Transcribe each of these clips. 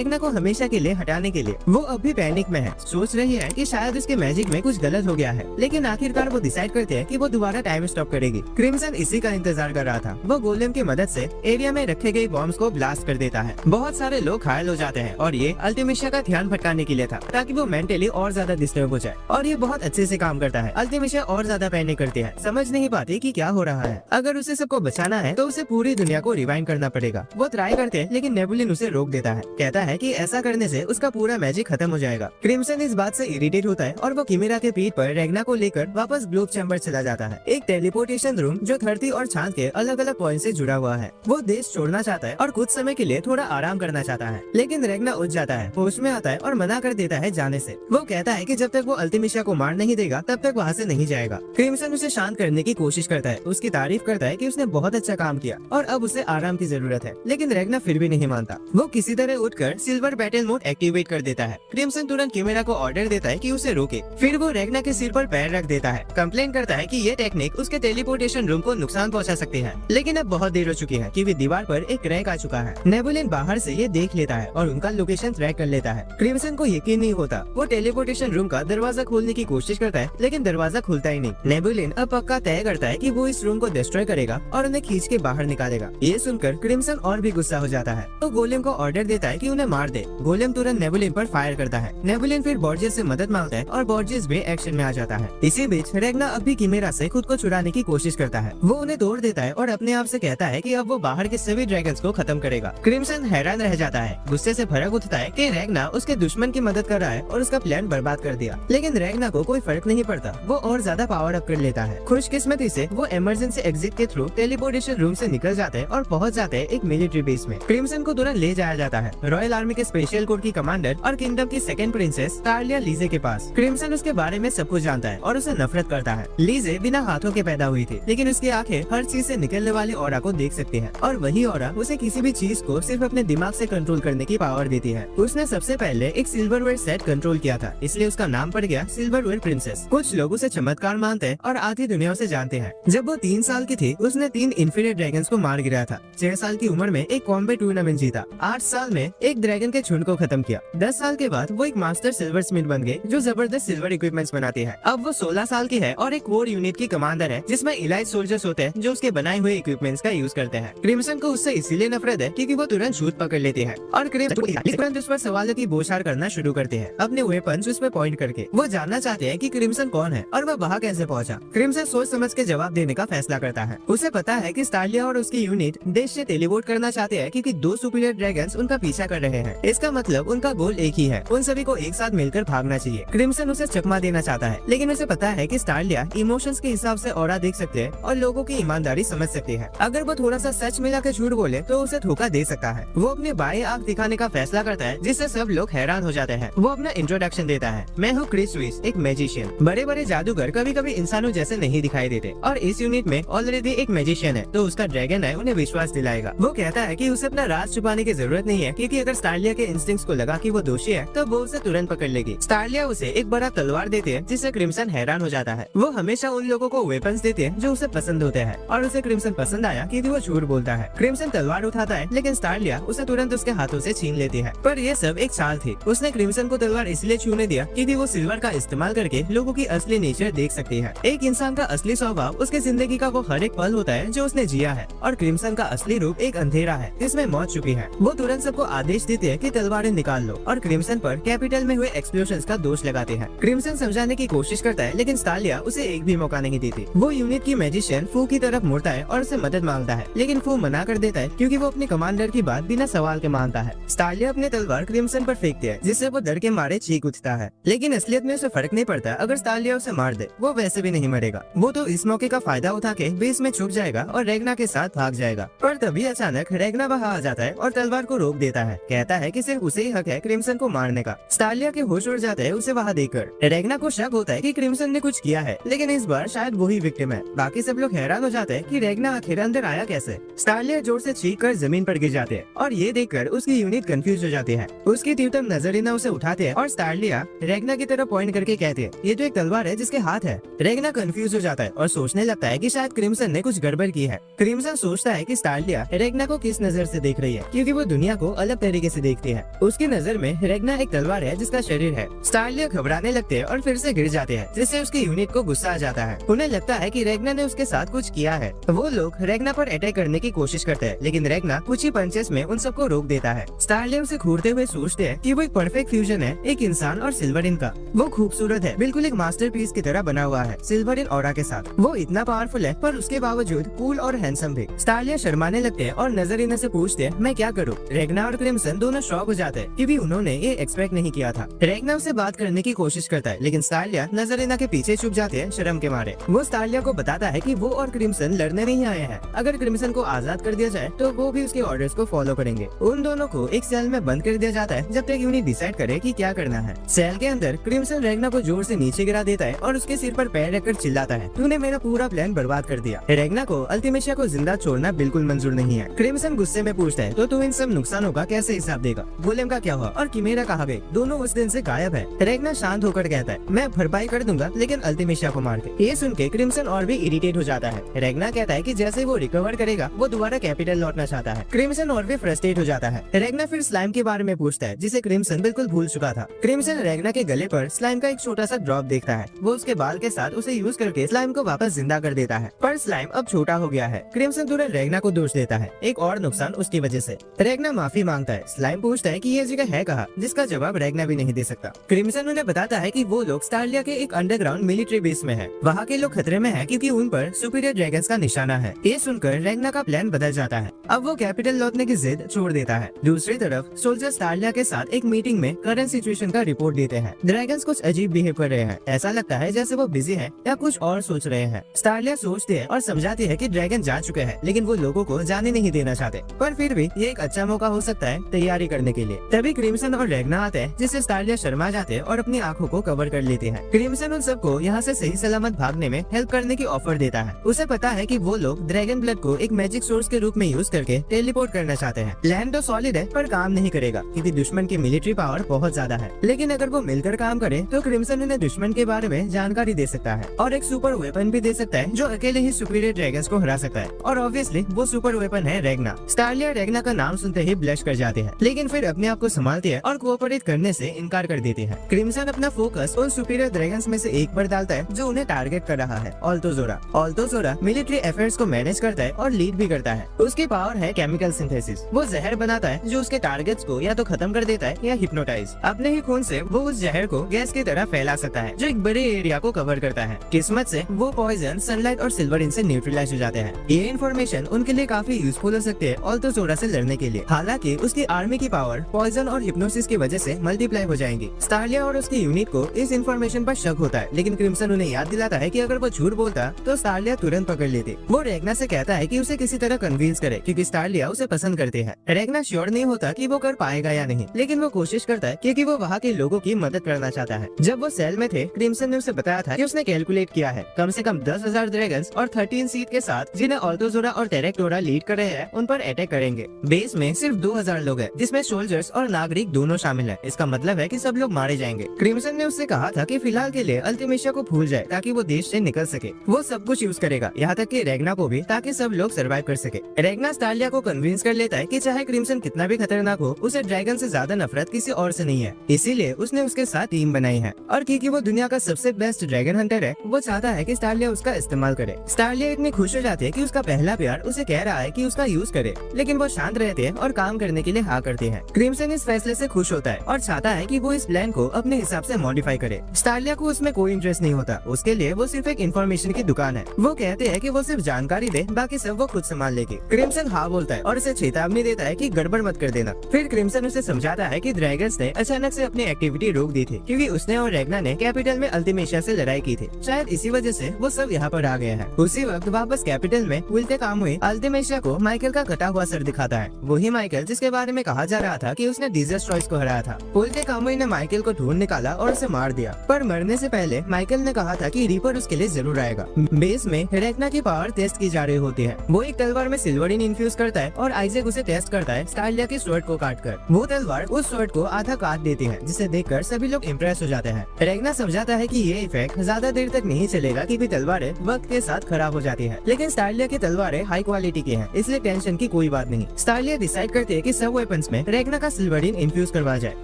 रेग्ना को हमेशा के लिए हटाने के लिए। वो अब भी पैनिक में है, सोच रही है कि शायद उसके मैजिक में कुछ गलत हो गया है, लेकिन आखिरकार वो डिसाइड करते हैं कि वो दोबारा टाइम स्टॉप करेगी। क्रिम्सन इसी का इंतजार कर रहा था। वो गोलेम की मदद से एरिया में रखे गए बॉम्ब्स को ब्लास्ट कर देता है। बहुत सारे लोग घायल हो जाते हैं और ये अल्टिमिशिया का ध्यान भटकाने के लिए था, ताकि वो मेंटली और ज्यादा डिस्टर्ब हो जाए। और ये बहुत अच्छे से काम करता है। अल्टिमिशिया और ज्यादा पैनिक करती है, समझ नहीं पाती कि क्या हो रहा है। अगर उसे सबको बचाना है तो उसे पूरी दुनिया को रिवाइंड करना पड़ेगा। वो ट्राई करते हैं, लेकिन नेबुलिन उसे रोक देता है, कहता है कि ऐसा करने से उसका पूरा मैजिक खत्म हो जाएगा। क्रिम्सन इस बात से इरिटेट होता है और वो किमेरा के पीठ पर रेग्ना को लेकर वापस ग्लोब चैम्बर चला जाता है, एक टेलीपोर्टेशन रूम जो धरती और चांद के अलग अलग पॉइंट से जुड़ा हुआ है। वो देश छोड़ना चाहता है और कुछ समय के लिए थोड़ा आराम करना चाहता है, लेकिन रेग्ना उठ जाता है, होश में आता है और मना कर देता है जाने से। वो कहता है कि जब तक वो अल्टिमिशिया को मार नहीं देगा तब तक वहाँ से नहीं जाएगा। क्रिम्सन उसे शांत करने की कोशिश करता है, उसकी तारीफ करता है कि उसने बहुत अच्छा काम किया और अब उसे आराम की जरूरत है, लेकिन रेग्ना फिर भी नहीं मानता। वो किसी तरह उठकर सिल्वर बैटल मोड एक्टिवेट कर देता है। क्रिम्सन तुरंत किमेरा को ऑर्डर देता है कि उसे रोके। फिर वो रेग्ना के सिर पर पैर रख देता है, कंप्लेन करता है कि ये टेक्निक उसके टेलीपोर्टेशन रूम को नुकसान पहुंचा सकती है, लेकिन अब बहुत देर हो चुकी है क्योंकि दीवार पर एक क्रैक आ चुका है। नेबुलिन बाहर से ये देख लेता है और उनका लोकेशन ट्रैक कर लेता है। क्रिम्सन को यकीन नहीं होता। वो टेलीपोर्टेशन रूम का दरवाजा खोलने की कोशिश करता है, लेकिन दरवाजा खुलता ही नहीं। नेबुलिन अब पक्का तय करता है कि वो इस रूम को डिस्ट्रॉय करेगा और उन्हें खींच के बाहर निकालेगा। ये सुनकर क्रिम्सन और भी गुस्सा हो जाता है, तो गोलेम को ऑर्डर देता है कि उन्हें मार दे। गोलेम तुरंत नेबुलिन पर फायर करता है। नेबुलिन फिर बॉर्जियस से मदद मांगता है और बॉर्जियस भी एक्शन में आ जाता है। इसी बीच रेग्ना अब भी किमेरा से खुद को छुड़ाने की कोशिश करता है। वो उन्हें तोड़ देता है और अपने आप से कहता है कि अब वो बाहर के सभी ड्रैगन्स को खत्म करेगा। क्रिम्सन हैरान रह जाता है, गुस्से से भड़क उठता है कि रेग्ना उसके दुश्मन की मदद कर रहा है और उसका प्लान बर्बाद कर दिया। लेकिन रेग्ना को कोई फर्क नहीं पड़ता, वो और ज्यादा पावर अप कर लेता है। खुशकिस्मती से वो इमरजेंसी एग्जिट के थ्रू टेलीपोर्टेशन रूम से निकल जाते हैं और पहुंच जाते हैं एक मिलिट्री बेस में। क्रिम्सन को तुरंत ले जाया जाता है रॉयल आर्मी के स्पेशल कोर की कमांडर और किंगडम की सेकंड प्रिंसेस स्टार्लिया लीजे के पास। क्रिम्सन उसके बारे में सब कुछ जानता है और उसे नफरत करता है। लीजे बिना हाथों के पैदा हुई थी, लेकिन उसकी आंखें हर चीज से निकलने वाली ऑरा को देख सकती है और वही ऑरा उसे किसी भी चीज को सिर्फ अपने दिमाग से कंट्रोल करने की पावर देती है। उसने सबसे पहले एक सिल्वरवेयर सेट कंट्रोल किया था, इसलिए उसका नाम पड़ गया सिल्वरवेयर प्रिंसेस। कुछ लोग उसे चमत्कार मानते हैं और आधी दुनिया उसे जानते हैं। जब वो 3 साल की थी उसने 3 इन्फीरियर ड्रैगन्स को मार गिराया था। 6 साल की उम्र में एक कॉम्बैट टूर्नामेंट जीता। 8 साल में एक ड्रैगन के झुंड को खत्म किया। 10 साल के बाद वो एक मास्टर सिल्वर स्मिथ बन गए जो जबरदस्त सिल्वर इक्विपमेंट्स बनाती है। अब वो 16 साल की है और एक कोर यूनिट की कमांडर है जिसमें इलाइट सोल्जर्स होते हैं जो उसके बनाए हुए इक्विपमेंट्स का यूज करते हैं। क्रिम्सन को उससे इसीलिए नफरत है क्योंकि वो तुरंत छूत पकड़ लेती है और क्रिम्सन उस पर सवालों की बौछार करना शुरू करते हैं, अपने वेपन्स उस पर पॉइंट करके। वो जानना चाहते हैं कि क्रिम्सन कौन है और वह वहाँ कैसे पहुँचा। क्रिम्सन सोच समझ के जवाब देने का फैसला करता है। उसे पता है कि स्टार्लिया और उसकी यूनिट देश से टेलीपोर्ट करना चाहते हैं क्योंकि 2 सुपीरियर ड्रैगन्स उनका पीछा कर रहे हैं। इसका मतलब उनका गोल एक ही है, उन सभी को एक साथ मिलकर भागना चाहिए। क्रिम्सन उसे चकमा देना चाहता है, लेकिन उसे पता है कि स्टार्लिया इमोशंस के हिसाब से ऑरा देख सकते हैं और लोगों की ईमानदारी समझ सकती है। अगर वो थोड़ा सा सच मिला के झूठ बोले तो उसे धोखा दे सकता है। वो अपने बाएं आंख दिखाने का फैसला करता है जिससे सब लोग हैरान हो जाते हैं। वो अपना इंट्रोडक्शन देता है, मैं हूँ क्रिस विस, एक मैजिशियन। बड़े बड़े जादूगर कभी कभी इंसानों जैसे नहीं दिखाई देते और इस यूनिट में ऑलरेडी एक मैजिशियन है तो उसका ड्रैगन है उन्हें विश्वास दिलाएगा। वो कहता है कि उसे अपना राज छुपाने की जरूरत नहीं है क्योंकि अगर स्टार्लिया के इंस्टिंक्ट्स को लगा कि वो दोषी है तो वो उसे तुरंत पकड़ लेगी। स्टार्लिया उसे एक बड़ा तलवार देती है जिससे क्रिम्सन हैरान हो जाता है। वो हमेशा उन लोगों को वेपन्स देती है जो उसे पसंद होते हैं और उसे क्रिम्सन पसंद आया क्योंकि वो झूठ बोलता है। क्रिम्सन तलवार उठाता है लेकिन स्टार्लिया उसे तुरंत उसके हाथों से छीन लेती है। पर ये सब एक चाल थी। उसने क्रिम्सन को तलवार इसलिए छूने दिया क्योंकि वो सिल्वर का इस्तेमाल करके लोगों की असली नेचर देख सकती है। एक इंसान का असली स्वभाव उसके जिंदगी का वो हर एक पल होता है जो उसने जिया है और क्रिम्सन का असली रूप एक अंधेरा है जिसमें मौत छुपी है। वो तुरंत सबको आदेश देती है कि तलवारें निकाल लो और क्रिम्सन पर कैपिटल में हुए एक्सप्लोजन का दोष लगाते हैं। क्रिम्सन समझाने की कोशिश करता है लेकिन स्टार्लिया उसे एक भी मौका नहीं देती। वो यूनिट की मैजिशियन फू की तरफ मुड़ता है और उसे मदद मांगता है, लेकिन फू मना कर देता है क्योंकि वो अपने कमांडर की बात बिना सवाल के मानता है। स्टार्लिया अपने तलवार क्रिम्सन पर फेंकती है जिससे वो डर के मारे चीख उठता है, लेकिन असलियत में उसे फर्क नहीं पड़ता। अगर स्टार्लिया उसे मार दे वो वैसे भी नहीं मरेगा। वो तो इस मौके का फायदा उठा के बेस में छुप जाएगा और रेग्ना के साथ भाग जाएगा। पर तभी अचानक रेग्ना वहाँ आ जाता है और तलवार को रोक देता है, कहता है कि सिर्फ उसे ही हक है क्रिम्सन को मारने का। स्टार्लिया के होश उड़ जाते हैं उसे वहाँ देखकर। रेग्ना को शक होता है कि क्रिम्सन ने कुछ किया है, लेकिन इस बार शायद वही विक्टिम है। बाकी सब लोग हैरान हो जाते हैं कि रेग्ना आखिर अंदर आया कैसे। स्टार्लिया जोर से चीख कर जमीन पर गिर जाते हैं और ये देखकर उसकी यूनिट कंफ्यूज हो जाती है। उसकी तीव्रतम नजरिना उसे उठाते हैं और स्टार्लिया रेग्ना की तरफ पॉइंट करके कहते हैं, ये तो एक तलवार है जिसके हाथ है। रेग्ना कंफ्यूज हो जाता है और सोचने लगता है कि शायद क्रिम्सन ने कुछ गड़बड़ की है। क्रिम्सन सोचता है कि स्टार्लिया रेग्ना को किस नजर से देख रही है क्योंकि वो दुनिया को अलग तरीके से देखती है। उसकी नजर में रेगना एक तलवार है जिसका शरीर है। स्टारलिया घबराने लगते हैं और फिर से गिर जाते हैं, जिससे उसकी यूनिट को गुस्सा आ जाता है। उन्हें लगता है कि रेगना ने उसके साथ कुछ किया है। वो लोग रेगना पर अटैक करने की कोशिश करते हैं, लेकिन रेगना कुछ ही पंचेस में उन सबको रोक देता है। स्टारलिया उसे घूरते हुए सोचते हैं कि वो एक परफेक्ट फ्यूजन है, एक इंसान और सिल्वरिन का। वो खूबसूरत है, बिल्कुल एक मास्टरपीस की तरह बना हुआ है सिल्वरिन ऑरा के साथ। वो इतना पावरफुल है पर उसके बावजूद कूल और हैंडसम भी। स्टारलिया शर्माने लगते हैं और नजरीना से पूछते हैं मैं क्या करूँ। रेगना और क्रिम्सन दोनों शॉक हो जाते हैं क्योंकि उन्होंने ये एक्सपेक्ट नहीं किया था। रेगना उसे बात करने की कोशिश करता है, लेकिन स्टारलिया नजरीना के पीछे छुप जाते हैं शर्म के मारे। वो स्टारलिया को बताता है कि वो और क्रिम्सन लड़ने नहीं आए हैं। अगर क्रिम्सन को आजाद कर दिया जाए तो वो भी उसके ऑर्डर्स को फॉलो करेंगे। उन दोनों को एक सेल में बंद कर दिया जाता है जब तक यूनिट डिसाइड करे कि क्या करना है। सेल के अंदर क्रिम्सन रेगना को जोर से नीचे गिरा देता है और उसके सिर पर पैर रखकर चिल्लाता है तूने मेरा पूरा प्लान बर्बाद कर दिया। रेगना को अल्टीमेशिया को जिंदा छोड़ना बिल्कुल मंजूर नहीं है। क्रिम्सन गुस्से में पूछता है तो तू इन सब नुकसानों का कैसे हिसाब देगा। गोलेम का क्या हुआ और किमेरा कहाँ गई? दोनों उस दिन से गायब है। रेगना शांत होकर कहता है मैं भरपाई कर दूंगा, लेकिन अल्टीमेशिया को मार के। ये सुन के क्रिम्सन और भी इरिटेट हो जाता है। रेगना कहता है कि जैसे वो रिकवर करेगा वो दोबारा कैपिटल लौटना चाहता है। क्रिम्सन और भी फ्रस्ट्रेट हो जाता है। रेगना फिर स्लाइम के बारे में पूछता है जिसे क्रिम्सन बिल्कुल भूल चुका था। क्रिम्सन रेगना के गले पर स्लाइम का एक छोटा सा ड्रॉप देखता है। वो उसके बाल के साथ उसे यूज करके स्लाइम को वापस जिंदा कर देता है, पर स्लाइम अब छोटा हो गया है। क्रिम्सन तुरंत रेगना को दोष देता है, एक और नुकसान उसकी वजह से। रेगना माफी मांगता है। स्लाइम पूछता है कि ये जगह है कहाँ, जिसका जवाब रेगना भी नहीं दे सकता। क्रिम्सन उन्हें बताता है कि वो लोग स्टारलिया के एक अंडरग्राउंड मिलिट्री बेस में है। वहाँ के लोग खतरे में है क्योंकि उन पर सुपीरियर ड्रैगन्स का निशाना है। ये सुनकर रेगना का प्लान बदल जाता है। अब वो कैपिटल लौटने की जिद छोड़ देता है। दूसरी तरफ सोल्जर स्टारलिया के साथ एक मीटिंग में करंट सिचुएशन का रिपोर्ट देते हैं। ड्रैगन्स कुछ अजीब बिहेव कर रहे हैं। ऐसा लगता है जैसे वो बिजी है या कुछ और सोच रहे हैं। स्टारलिया सोचती है और समझाती है कि ड्रैगन जा चुके हैं, लेकिन वो लोगों को जाने नहीं देना चाहते। पर फिर भी ये एक अच्छा मौका हो सकता है तैयारी करने के लिए। तभी क्रिम्सन और रेगना आते हैं, जिससे स्टारलिया शर्मा जाते हैं और अपनी आंखों को कवर कर लेते हैं। क्रिम्सन उन सबको यहाँ से सही सलामत भागने में हेल्प करने की ऑफर देता है। उसे पता है कि वो लोग ड्रैगन ब्लड को एक मैजिक सोर्स के रूप में यूज करके टेलीपोर्ट करना चाहते हैं। प्लान तो सॉलिड है पर काम नहीं करेगा क्योंकि दुश्मन की मिलिट्री पावर बहुत ज्यादा है। लेकिन अगर वो मिलकर काम करे तो क्रिम्सन उन्हें दुश्मन के बारे में जानकारी दे सकता है और एक सुपर वेपन भी दे सकता है जो अकेले ही सुपीरियर ड्रैगन्स को हरा सकता है। और ऑब्वियसली वो सुपर वेपन है रेगना। स्टारलिया रेगना का नाम सुनते ही ब्लश कर जाते हैं, लेकिन फिर अपने आप को संभालती है और कोऑपरेट करने से इनकार कर देती है। क्रिम्सन अपना फोकस उन सुपीरियर ड्रैगन्स में से एक पर डालता है जो उन्हें टारगेट कर रहा है, ऑल्टोजोरा। ऑल्टोजोरा मिलिट्री अफेयर्स को मैनेज करता है और लीड भी करता है। उसकी पावर है केमिकल सिंथेसिस। वो जहर बनाता है जो उसके टारगेट्स को या तो खत्म कर देता है या हिप्नोटाइज। अपने ही खून से वो उस जहर को गैस की तरह फैला सकता है जो एक बड़े एरिया को कवर करता है। किस्मत से वो पॉइजन, सनलाइट और सिल्वरिन से न्यूट्रलाइज हो जाते हैं। ये इन्फॉर्मेशन उनके लिए काफी यूजफुल हो सकती है ऑल्टोजोरा से लड़ने के लिए। हालांकि उसकी आर्मी की पावर पॉइजन और हिप्नोसिस की वजह से मल्टीप्लाई हो जाएंगी। स्टारलिया और उसकी यूनिट को इस इन्फॉर्मेशन पर शक होता है, लेकिन क्रिम्सन उन्हें याद दिलाता है कि अगर वो झूठ बोलता तो स्टारलिया तुरंत पकड़ लेती। वो रेगना से कहता है कि उसे किसी तरह कन्विंस करे क्योंकि स्टारलिया उसे पसंद करती है। रेगना श्योर नहीं होता कि वो कर पाएगा या नहीं, लेकिन वो कोशिश करता है क्योंकि वो वहाँ के लोगों की मदद करना चाहता है। जब वो सेल में थे, क्रिम्सन ने उसे बताया था कि उसने कैलकुलेट किया है कम से कम 10,000 ड्रैगन्स और 13 सीट के साथ जिन्हें ऑल्टोजोरा और टेरेक्टोरा लीड कर रहे हैं उन पर अटैक करेंगे। बेस में सिर्फ 2000 लोग हैं, जिसमें सोल्जर्स और नागरिक दोनों शामिल हैं। इसका मतलब है कि सब लोग मारे जाएंगे। क्रिम्सन ने उससे कहा था कि फिलहाल के लिए अल्टीमेशिया को भूल जाए ताकि वो देश से निकल सके। वो सब कुछ यूज करेगा, यहाँ तक कि रेगना को भी, ताकि सब लोग सर्वाइव कर सके। रेगना स्टारलिया को कन्विंस कर लेता है कि चाहे क्रिम्सन कितना भी खतरनाक हो, उसे ड्रैगन से ज्यादा नफरत किसी और से नहीं है। इसीलिए उसने उसके साथ टीम बनाई है और क्योंकि वो दुनिया का सबसे बेस्ट ड्रैगन हंटर है, वो चाहता है कि स्टारलिया उसका इस्तेमाल करे। स्टारलिया इतनी खुश हो जाती है कि उसका पहला प्यार उसे कह रहा है कि उसका यूज करे, लेकिन वो शांत रहते हैं और काम करने के लिए हाँ करते हैं। क्रिम्सन इस फैसले से खुश होता है और चाहता है कि वो इस प्लान को अपने हिसाब से मॉडिफाई करे। स्टारलिया को उसमें कोई इंटरेस्ट नहीं होता, उसके लिए वो सिर्फ एक इन्फॉर्मेशन की दुकान है। वो कहते हैं कि वो सिर्फ जानकारी दे, बाकी सब वो खुद संभाल लेगी। क्रिम्सन हाँ बोलता है और उसे चेतावनी देता है कि गड़बड़ मत कर देना। फिर क्रिम्सन उसे समझाता है कि ड्रैगन्स ने अचानक से अपनी एक्टिविटी रोक दी थी क्योंकि उसने और रेगना ने कैपिटल में अल्टीमेशिया से लड़ाई की थी। शायद इसी वजह से वो सब यहाँ पर आ गए हैं। उसी वक्त वापस कैपिटल में उल्टे काम हुए अल्टीमेशिया को माइकल का कटा हुआ सर दिखाता है। वही माइकल जिसके बारे में कहा जा रहा था कि उसने डिजास्ट्रॉयज को हराया था। उल्टे कामुई ने माइकल को ढूंढ निकाला और उसे मार दिया, पर मरने से पहले माइकल ने कहा था कि रीपर उसके लिए जरूर आएगा। बेस में रेगना की पावर टेस्ट की जा रही होती है। वो एक तलवार में सिल्वरिन इन्फ्यूज करता है और आइजैक उसे टेस्ट करता है स्टारलिया के स्वॉर्ड को काटकर। वो तलवार उस स्वॉर्ड को आधा काट देती है, जिसे देखकर सभी लोग इम्प्रेस हो जाते हैं। रेगना समझाता है कि ये इफेक्ट ज्यादा देर तक नहीं चलेगा क्योंकि तलवारें वक्त के साथ खराब हो जाती है, लेकिन स्टारलिया की तलवारें हाई क्वालिटी की हैं, इसलिए टेंशन की कोई बात नहीं। स्टारलिया डिसाइड करती है कि सब वेपन सेकंड्स में रेगना का सिल्वरीन इन्फ्यूज करवा जाए।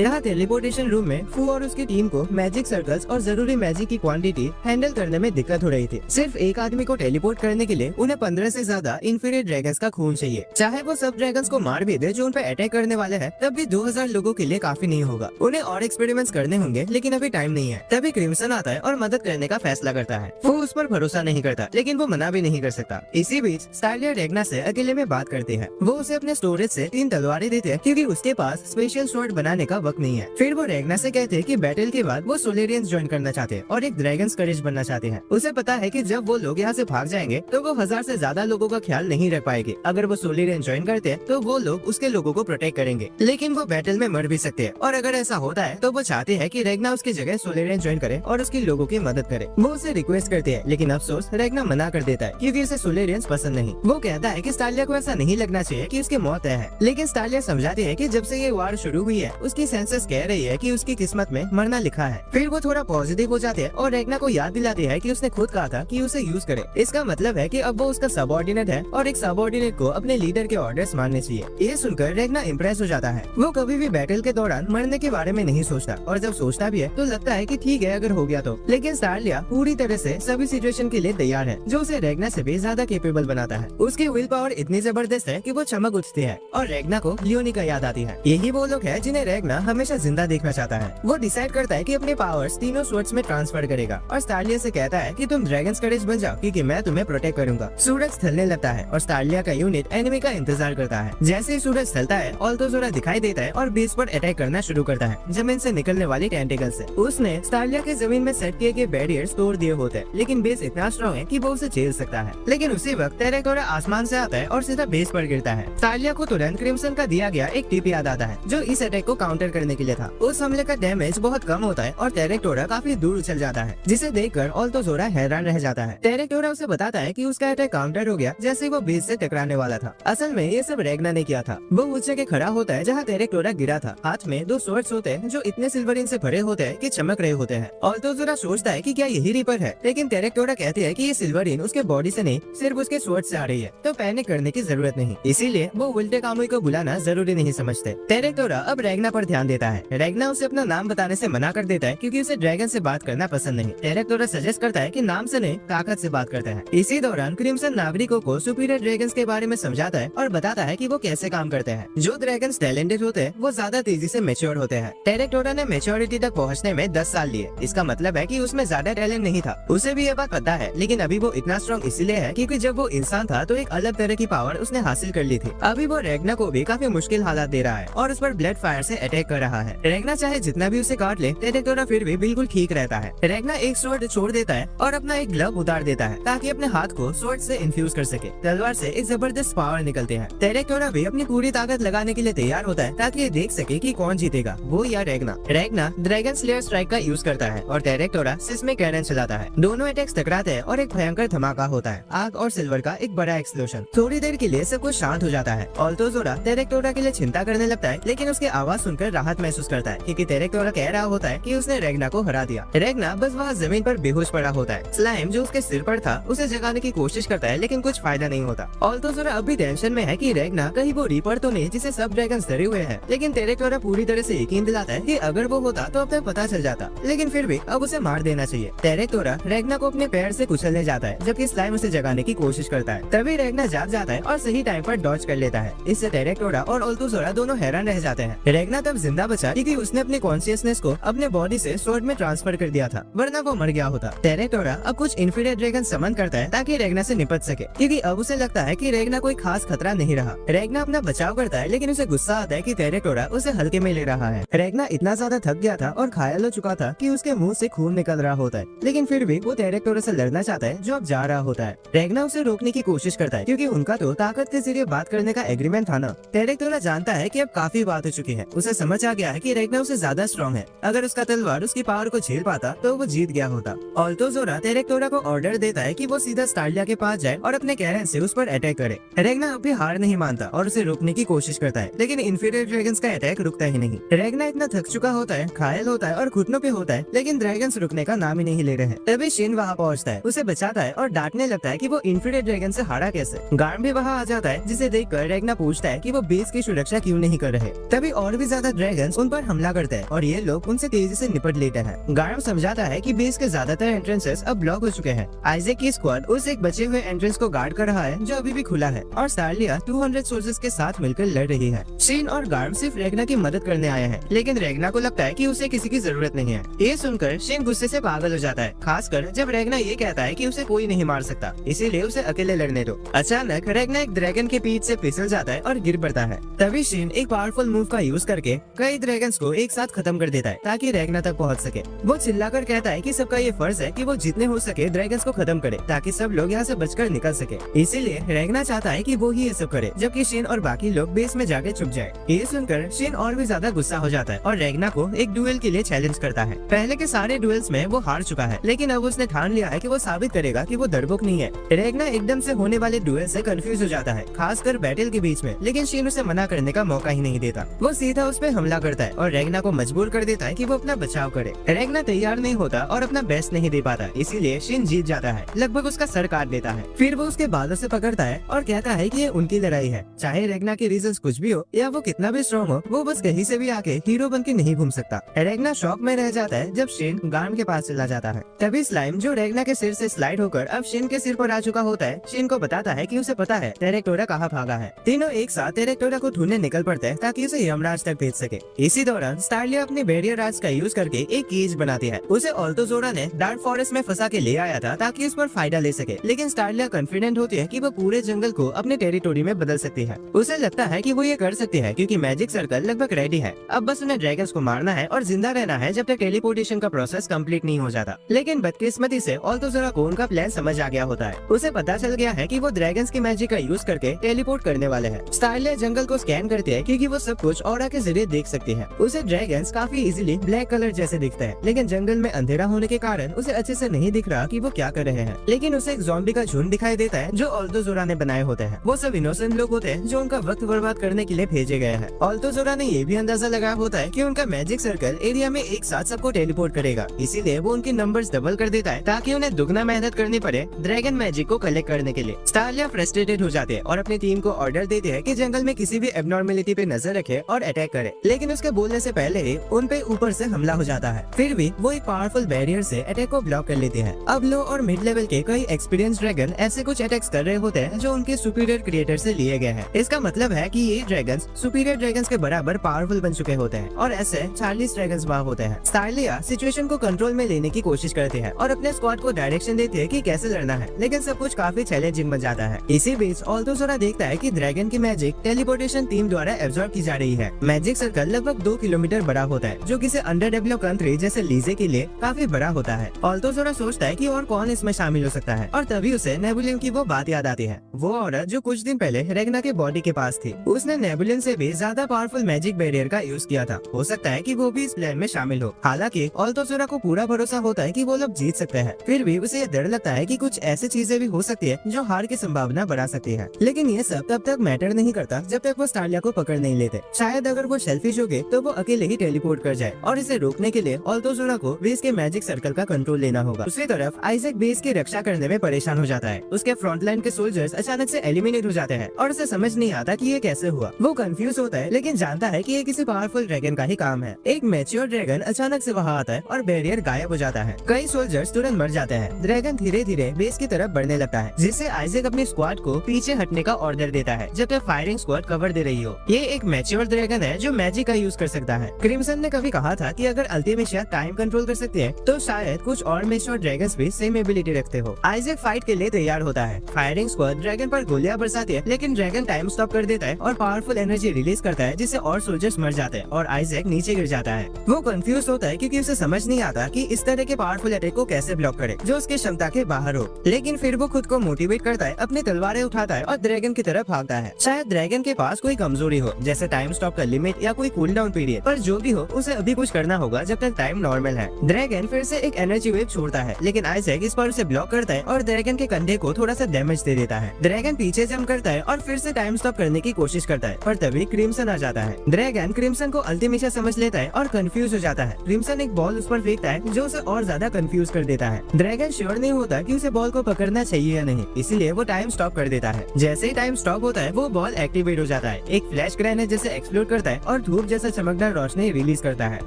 यहाँ टेलीपोर्टेशन रूम में फू और उसकी टीम को मैजिक सर्कल्स और जरूरी मैजिक की क्वांटिटी हैंडल करने में दिक्कत हो रही थी। सिर्फ एक आदमी को टेलीपोर्ट करने के लिए उन्हें 15 से ज्यादा इन्फीरियर ड्रैगन्स का खून चाहिए। चाहे वो सब ड्रैगन्स को मार भी दे जो उन पर अटैक करने वाले हैं, तब भी 2000 लोगों के लिए काफी नहीं होगा। उन्हें और एक्सपेरिमेंट्स करने होंगे, लेकिन अभी टाइम नहीं है। तभी क्रिम्सन आता है और मदद करने का फैसला करता है। वो उस पर भरोसा नहीं करता, लेकिन वो मना भी नहीं कर सकता। इसी बीच स्टार्लिया रेगना से अकेले में बात करती है। वो उसे अपने स्टोरेज से 3 तलवारें देते हैं, क्योंकि उसके पास स्पेशल स्वॉर्ड बनाने का वक्त नहीं है। फिर वो रेगना से कहते हैं कि बैटल के बाद वो सोलेरियंस ज्वाइन करना चाहते हैं और एक ड्रैगन्स करेज बनना चाहते हैं। उसे पता है कि जब वो लोग यहाँ से भाग जाएंगे तो वो 1000 से ज्यादा लोगों का ख्याल नहीं रख पाएगी। अगर वो सोलेरियन ज्वाइन करते हैं तो वो लोग उसके लोगों को प्रोटेक्ट करेंगे, लेकिन वो बैटल में मर भी सकते हैं। और अगर ऐसा होता है तो वो चाहते हैं कि रेगना उसकी जगह सोलेरियन ज्वाइन करे और उसके लोगों की मदद करे। वो उसे रिक्वेस्ट करते हैं, लेकिन अफसोस रेगना मना कर देता है, क्योंकि उसे सोलेरियंस पसंद नहीं। वो कहता है कि स्टार्लिया को ऐसा नहीं लगना चाहिए कि उसकी मौत है, लेकिन स्टार्लिया समझाती है कि जब से ये वार शुरू हुई है उसकी सेंसेस कह रही है कि उसकी किस्मत में मरना लिखा है। फिर वो थोड़ा पॉजिटिव हो जाते हैं और रेगना को याद दिलाती है कि उसने खुद कहा था कि उसे यूज करे। इसका मतलब है कि अब वो उसका सबऑर्डिनेट है और एक सबऑर्डिनेट को अपने लीडर के ऑर्डर्स मानने चाहिए। ये सुनकर रेगना इम्प्रेस हो जाता है। वो कभी भी बैटल के दौरान मरने के बारे में नहीं सोचता, और जब सोचता भी है तो लगता है कि ठीक है अगर हो गया तो। लेकिन स्टार्लिया पूरी तरह से सभी सिचुएशन के लिए तैयार है, जो उसे रेगना से भी ज्यादा केपेबल बनाता है। उसकी विल पावर इतनी जबरदस्त है कि वो चमक उठती है और रेगना को लियोनी का याद आती है। यही वो लोग हैं जिन्हें रेगना हमेशा जिंदा देखना चाहता है। वो डिसाइड करता है कि अपने पावर्स तीनों स्वर्ड्स में ट्रांसफर करेगा और स्टार्लिया से कहता है कि तुम ड्रैगन्स करेज बन जाओ, क्योंकि मैं तुम्हें प्रोटेक्ट करूंगा। सूरज ढलने लगता है और स्टार्लिया का यूनिट एनिमी का इंतजार करता है। जैसे ही सूरज ढलता है ऑल्टोजोरा दिखाई देता है और बेस पर अटैक करना शुरू करता है जमीन से निकलने वाली टेंटिकल से। उसने स्टार्लिया के जमीन में सेट किए गए बैरियर्स तोड़ दिए होते हैं, लेकिन बेस इतना स्ट्रॉन्ग है कि वो उसे झेल सकता है। लेकिन उसी वक्त टेरेक्टोरा आसमान से आता है और सीधा बेस पर गिरता है। स्टार्लिया को तुरंत क्रिम्सन का दिया गया एक टिप याद आता है, जो इस अटैक को काउंटर करने के लिए था। उस हमले का डैमेज बहुत कम होता है और टेरेक्टोरा काफी दूर उछल जाता है, जिसे देखकर ऑल्टोजोरा हैरान रह जाता है। टेरेक्टोरा उसे बताता है कि उसका अटैक काउंटर हो गया जैसे वो बेस से टकराने वाला था। असल में ये सब रेगना ने किया था। वो उस जगह खड़ा होता है जहाँ टेरेक्टोरा गिरा था। हाथ में 2 स्वर्ड्स होते हैं जो इतने सिल्वरिन से भरे होते हैं कि चमक रहे होते हैं। ऑल्टोजोरा सोचता है कि क्या यही रीपर है, लेकिन टेरेक्टोरा कहती है कि ये सिल्वरिन उसके बॉडी से नहीं सिर्फ उसके स्वॉर्ड से आ रही है, तो पैनिक करने की जरूरत नहीं। इसीलिए वो उल्टे कामुई को बुलाना जरूरी नहीं समझते। टेरेक्टोरा अब रेगना पर ध्यान देता है। रेगना उसे अपना नाम बताने से मना कर देता है, क्योंकि उसे ड्रैगन से बात करना पसंद नहीं। टेरेक्टोरा सजेस्ट करता है कि नाम से नहीं ताकत से बात करता है। इसी दौरान क्रिम्सन नागरिकों को सुपीरियर ड्रैगन्स के बारे में समझाता है और बताता है कि वो कैसे काम करते हैं। जो ड्रैगन्स टैलेंटेड होते हैं वो ज्यादा तेजी से मैच्योर होते हैं। टेरेक्टोरा ने मैच्योरिटी तक पहुँचने में 10 साल लिए। इसका मतलब है कि उसमें ज्यादा टैलेंट नहीं था। उसे भी ये बात पता है, लेकिन अभी वो इतना स्ट्रॉन्ग इसलिए है क्योंकि जब वो इंसान था तो एक अलग तरह की पावर उसने हासिल कर ली थी। अभी वो रेगना को भी काफी मुश्किल हालात दे रहा है और उस पर ब्लड फायर से अटैक कर रहा है। रेगना चाहे जितना भी उसे काट ले, टेरेक्टोरा फिर भी बिल्कुल ठीक रहता है। रेगना एक स्वॉर्ड छोड़ देता है और अपना एक ग्लव उतार देता है ताकि अपने हाथ को स्वॉर्ड से इन्फ्यूज कर सके। तलवार से एक जबरदस्त पावर निकलते हैं। टेरेक्टोरा भी अपनी पूरी ताकत लगाने के लिए तैयार होता है ताकि ये देख सके कि कौन जीतेगा, वो या रेगना। रेगना ड्रैगन स्लेयर स्ट्राइक का यूज करता है और टेरेक्टोरा सिस्मिक कैनन चलाता है। दोनों अटैक्स टकराते हैं और एक भयंकर धमाका होता है। आग और सिल्वर का एक बड़ा एक्सप्लोजन। थोड़ी देर के लिए सब कुछ शांत हो जाता है। ऑल्टोजोरा टेरेक्टोरा के लिए चिंता करने लगता है, लेकिन उसकी आवाज सुनकर राहत महसूस करता है, क्योंकि टेरेक्टोरा कह रहा होता है कि उसने रेगना को हरा दिया। रेगना बस वहाँ जमीन पर बेहोश पड़ा होता है। स्लाइम जो उसके सिर पर था उसे जगाने की कोशिश करता है, लेकिन कुछ फायदा नहीं होता। ऑल्टोजोरा अब भी टेंशन में है कि रेगना कहीं वो रीपर तो नहीं जिसे सब ड्रैगन्स डरे हुए हैं। लेकिन टेरेक्टोरा पूरी तरह से यकीन दिलाता है कि अगर वो होता तो अब तक पता चल जाता, लेकिन फिर भी अब उसे मार देना चाहिए। टेरेक्टोरा रेगना को अपने पैर से कुचलने जाता है, जबकि स्लाइम उसे जगाने की कोशिश करता है। तभी रेगना जाग जाता है और सही टाइम पर डॉज कर लेता है। इससे टेरेक्टोरा और ऑल्टोजोरा दोनों हैरान रह जाते हैं। रेगना तब जिंदा बचा क्योंकि उसने अपने कॉन्शियसनेस को अपने बॉडी से स्वॉर्ड में ट्रांसफर कर दिया था, वरना वो मर गया होता। टेरेक्टोरा अब कुछ इन्फीरियर ड्रैगन समन करता है ताकि रेगना से निपट सके, क्योंकि अब उसे लगता है कि रेगना कोई खास खतरा नहीं रहा। रेगना अपना बचाव करता है, लेकिन उसे गुस्सा आता है कि टेरेक्टोरा उसे हल्के में ले रहा है। रेगना इतना ज्यादा थक गया था और घायल हो चुका था कि उसके मुंह से खून निकल रहा होता है, लेकिन फिर भी वो टेरेक्टोरा से लड़ना चाहता है जो अब जा रहा होता है। रेगना उसे रोकने की कोशिश करता है, क्योंकि उनका तो ताकत के जरिए बात करने का एग्रीमेंट था ना। टेरेक्टोरा जानता है कि अब काफी बात हो चुकी है। उसे समझ आ गया है कि रेगना उसे ज्यादा स्ट्रॉन्ग है। अगर उसका तलवार उसकी पावर को झेल पाता तो वो जीत गया होता। ऑल्टोजोरा टेरेक्टोरा को ऑर्डर देता है कि वो सीधा स्टार्लिया के पास जाए और अपने कैरन से उस पर अटैक करे। रेगना अब भी हार नहीं मानता और उसे रोकने की कोशिश करता है, लेकिन इन्फीरियर ड्रैगन्स का अटैक रुकता ही नहीं। रेगना इतना थक चुका होता है, घायल होता है और घुटनों पे होता है, लेकिन ड्रैगन्स रुकने का नाम ही नहीं ले रहे हैं। तभी शिन वहाँ पहुँचता है, उसे बचाता है और डांटने लगता है कि वो इन्फीरियर ड्रैगन से हारा कैसे। गार्म भी वहाँ आ जाता है, जिसे देखकर रेगना पूछता है कि वो बेस की रक्षा क्यों नहीं कर रहे। तभी और भी ज्यादा ड्रैगन्स उन पर हमला करते हैं और ये लोग उनसे तेजी से निपट लेते हैं। गार्म समझाता है कि बेस के ज्यादातर एंट्रेंसेस अब ब्लॉक हो चुके हैं। आइजैक की स्क्वाड उस एक बचे हुए एंट्रेंस को गार्ड कर रहा है जो अभी भी खुला है और स्टारलिया 200 सोल्जर्स के साथ मिलकर लड़ रही है। शेन और गार्म सिर्फ रेगना की मदद करने आए हैं, लेकिन रेगना को लगता है कि उसे किसी की जरूरत नहीं है। ये सुनकर शेन गुस्से से पागल हो जाता है, खासकर जब रेगना ये कहता है कि उसे कोई नहीं मार सकता, इसीलिए उसे अकेले लड़ने दो। अचानक रेगना एक ड्रैगन के पीठ से फिसल जाता है और गिर पड़ता है। तभी शेन एक पावरफुल मूव का यूज करके कई ड्रैगन्स को एक साथ खत्म कर देता है ताकि रेगना तक पहुंच सके। वो चिल्लाकर कहता है कि सबका ये फर्ज है कि वो जितने हो सके ड्रैगन्स को खत्म करे ताकि सब लोग यहाँ से बचकर निकल सके। इसीलिए रेगना चाहता है कि वो ही ये सब करे, जबकि शेन और बाकी लोग बेस में जाके छुप जाए। ये सुनकर शेन और भी ज्यादा गुस्सा हो जाता है और रेगना को एक डुएल के लिए चैलेंज करता है। पहले के सारे डुएल्स में वो हार चुका है, लेकिन अब उसने ठान लिया है कि वो साबित करेगा कि वो डरपोक नहीं है। रेगना एकदम से होने वाले डुएल से कंफ्यूज हो जाता है, खासकर बैटल के बीच में, लेकिन शेन उसे मना करने का मौका ही नहीं देता। वो सीधा उस पर हमला करता है और रेगना को मजबूर कर देता है कि वो अपना बचाव करे। रेगना तैयार नहीं होता और अपना बेस्ट नहीं दे पाता, इसीलिए शेन जीत जाता है, लगभग उसका सर काट देता है। फिर वो उसके बालों से पकड़ता है और कहता है कि ये उनकी लड़ाई है, चाहे रेगना के रीजंस कुछ भी हो या वो कितना भी स्ट्रॉन्ग हो, वो बस कहीं से भी आके हीरो बन के नहीं घूम सकता। रेगना शॉक में रह जाता है जब शेन गार्म के पास चला जाता है। तभी स्लाइम जो रेगना के सिर से स्लाइड होकर अब शेन के सिर पर आ चुका होता है, शेन को बताता है कि उसे पता है टेरेक्टोरा कहाँ भागा है। तीनों एक साथ टेरेक्टोरा को ढूंढने निकल पड़ते हैं ताकि उसे यमराज तक भेज सके। इसी दौरान स्टारलिया अपने बैरियर राज का यूज करके एक केज बनाती है। उसे ऑल्टोजोरा ने डार्क फॉरेस्ट में फंसा के ले आया था ताकि उस पर फायदा ले सके, लेकिन स्टारलिया कॉन्फिडेंट होती है कि वो पूरे जंगल को अपने टेरिटोरी में बदल सकती है। उसे लगता है कि वो ये कर सकती है क्योंकि मैजिक सर्कल लगभग रेडी है, अब बस उन्हें ड्रैगन्स को मारना है और जिंदा रहना है जब तक टेलीपोर्टेशन का प्रोसेस कंप्लीट नहीं हो जाता। लेकिन बदकिस्मती से ऑल्टोजोरा को उनका प्लान समझ आ गया होता है। उसे पता चल गया है कि वो ड्रैगन्स की मैजिक का यूज करके टेलीपोर्ट करने वाले हैं। स्टारलिया जंगल को स्कैन करती है क्योंकि वो सब कुछ ऑरा के जरिए देख सकती है। उसे ड्रैगन्स काफी इजीली ब्लैक कलर जैसे दिखते हैं, लेकिन जंगल में अंधेरा होने के कारण उसे अच्छे से नहीं दिख रहा कि वो क्या कर रहे हैं। लेकिन उसे एक ज़ॉम्बी का झुंड दिखाई देता है जो ऑल्टोजोरा ने बनाए होते हैं। वो सब इनोसेंट लोग होते हैं जो उनका वक्त बर्बाद करने के लिए भेजे गए हैं। ऑल्टोजोरा ने ये भी अंदाजा लगाया होता है कि उनका मैजिक सर्कल एरिया में एक साथ सबको टेलीपोर्ट करेगा, इसीलिए वो उनके नंबर्स डबल कर देता है ताकि उन्हें दुगना मेहनत करनी पड़े ड्रैगन मैजिक को कलेक्ट करने के लिए। स्टारलिया फ्रस्ट्रेटेड हो जाते हैं और अपनी टीम को ऑर्डर देते हैं कि जंगल में किसी भी एबनॉर्मेलिटी पे नजर रखे और अटैक करे, लेकिन उसके बोलने से पहले ही उन पे ऊपर से हमला हो जाता है। फिर भी वो एक पावरफुल बैरियर से अटैक को ब्लॉक कर लेते हैं। अब लो और मिड लेवल के कई एक्सपीरियंस ड्रैगन ऐसे कुछ अटैक्स कर रहे होते हैं जो उनके सुपीरियर क्रिएटर से लिए गए हैं। इसका मतलब है कि ये ड्रैगन्स सुपीरियर ड्रैगन्स के बराबर पावरफुल बन चुके होते हैं और ऐसे 40 ड्रैगन्स वहाँ होते हैं। स्टारलिया सिचुएशन को कंट्रोल में लेने की कोशिश करते हैं और अपने स्क्वाड को डायरेक्शन देते हैं कि कैसे लड़ना है, लेकिन सब कुछ काफी चैलेंजिंग बन जाता है। इसी बीच ऑल्टोजोरा देखता है कि ड्रैगन की मैजिक टेलीपोर्टेशन टीम द्वारा एब्जॉर्ब की जा रही है। मैजिक सर्कल लगभग 2 किलोमीटर बड़ा होता है, जो किसी अंडर डेवलप कंट्री जैसे लीजे के लिए काफी बड़ा होता है। ऑल्टोजोरा सोचता है कि और कौन इसमें शामिल हो सकता है और तभी उसे नेबुलिन की वो बात याद आती है। वो औरत जो कुछ दिन पहले रेगना के बॉडी के पास थी, उसने नेबुलिन से भी ज्यादा पावरफुल मैजिक बैरियर का यूज किया था। हो सकता है कि वो भी इस प्लान में शामिल हो। हालांकि ऑल्टोजोरा को पूरा भरोसा होता है कि वो लोग जीत सकते हैं, फिर भी उसे डर लगता है कि कुछ ऐसी चीजें भी हो सकती है जो हार की संभावना बढ़ा सकती है। लेकिन ये सब तब तक मैटर नहीं करता जब तक वो स्टारलिया को पकड़ नहीं लेते। शायद अगर वो सेल्फिश हो गए तो वो अकेले ही टेलीपोर्ट कर जाए और इसे रोकने के लिए ऑल्टोजोरा को बेस के मैजिक सर्कल का कंट्रोल लेना होगा। दूसरी तरफ आइजैक बेस की रक्षा करने में परेशान हो जाता है। उसके फ्रंटलाइन के सोल्जर्स अचानक से एलिमिनेट हो जाते हैं और उसे समझ नहीं आता कि ये कैसे हुआ। वो कंफ्यूज होता है, लेकिन जानता है कि ये किसी पावरफुल ड्रैगन का ही काम है। एक मैच्योर ड्रैगन अचानक से वहाँ आता है और बैरियर गायब हो जाता है। कई सोल्जर्स तुरंत मर जाते हैं। ड्रैगन धीरे धीरे बेस की तरफ बढ़ने लगता है, जिससे आइजैक अपनी स्क्वाड को पीछे हटने का ऑर्डर देता है जब तक फायरिंग स्क्वाड कवर दे रही हो। ये एक मैच्योर ड्रैगन है जो मैजिक का यूज कर सकता है। क्रिम्सन ने कभी कहा था कि अगर अल्टीमेशिया टाइम कंट्रोल कर सकते हैं तो शायद कुछ और मैच्योर ड्रैगन्स भी सेम एबिलिटी रखते हो। आइजैक फाइट के लिए तैयार होता है। फायरिंग स्क्वाड ड्रैगन पर गोलियां बरसाती है, लेकिन ड्रैगन टाइम स्टॉप कर देता है और पावरफुल एनर्जी रिलीज करता है, जिससे और सोल्जर्स मर जाते हैं और आइजैक नीचे गिर जाता है। वो कंफ्यूज होता है क्योंकि उसे समझ नहीं आता कि इस तरह के पावरफुल अटैक को कैसे ब्लॉक करे जो उसकी क्षमता के बाहर हो। लेकिन फिर वो खुद को मोटिवेट करता है, अपनी तलवारें उठाता है और ड्रैगन की तरफ भागता है। शायद ड्रैगन के पास कोई कमजोरी हो, जैसे टाइम स्टॉप का लिमिट या कोई कूल डाउन पीरियड, पर जो भी हो उसे अभी कुछ करना होगा जब तक टाइम नॉर्मल है। ड्रैगन फिर से एक एनर्जी वेव छोड़ता है, लेकिन आइजैक इस पर उसे ब्लॉक करता है और ड्रैगन के कंधे को थोड़ा सा डैमेज दे देता है। ड्रैगन पीछे जंप करता है और फिर से टाइम स्टॉप करने की कोशिश करता है, पर तभी क्रिम्सन आ जाता है। ड्रैगन क्रिम्सन को अल्टीमेशिया समझ लेता है और कंफ्यूज हो जाता है। क्रिम्सन एक बॉल उस पर फेंकता है जो उसे और ज्यादा कंफ्यूज कर देता है। ड्रैगन श्योर नहीं होता कि उसे बॉल को पकड़ना चाहिए या नहीं, इसलिए वो टाइम स्टॉप कर देता है। जैसे ही टाइम स्टॉप होता है वो बॉल एक्टिवेट हो जाता है, एक फ्लैश ग्रेनेड जैसे एक्सप्लोड करता है और धूप जैसा चमकदार रोशनी रिलीज करता है।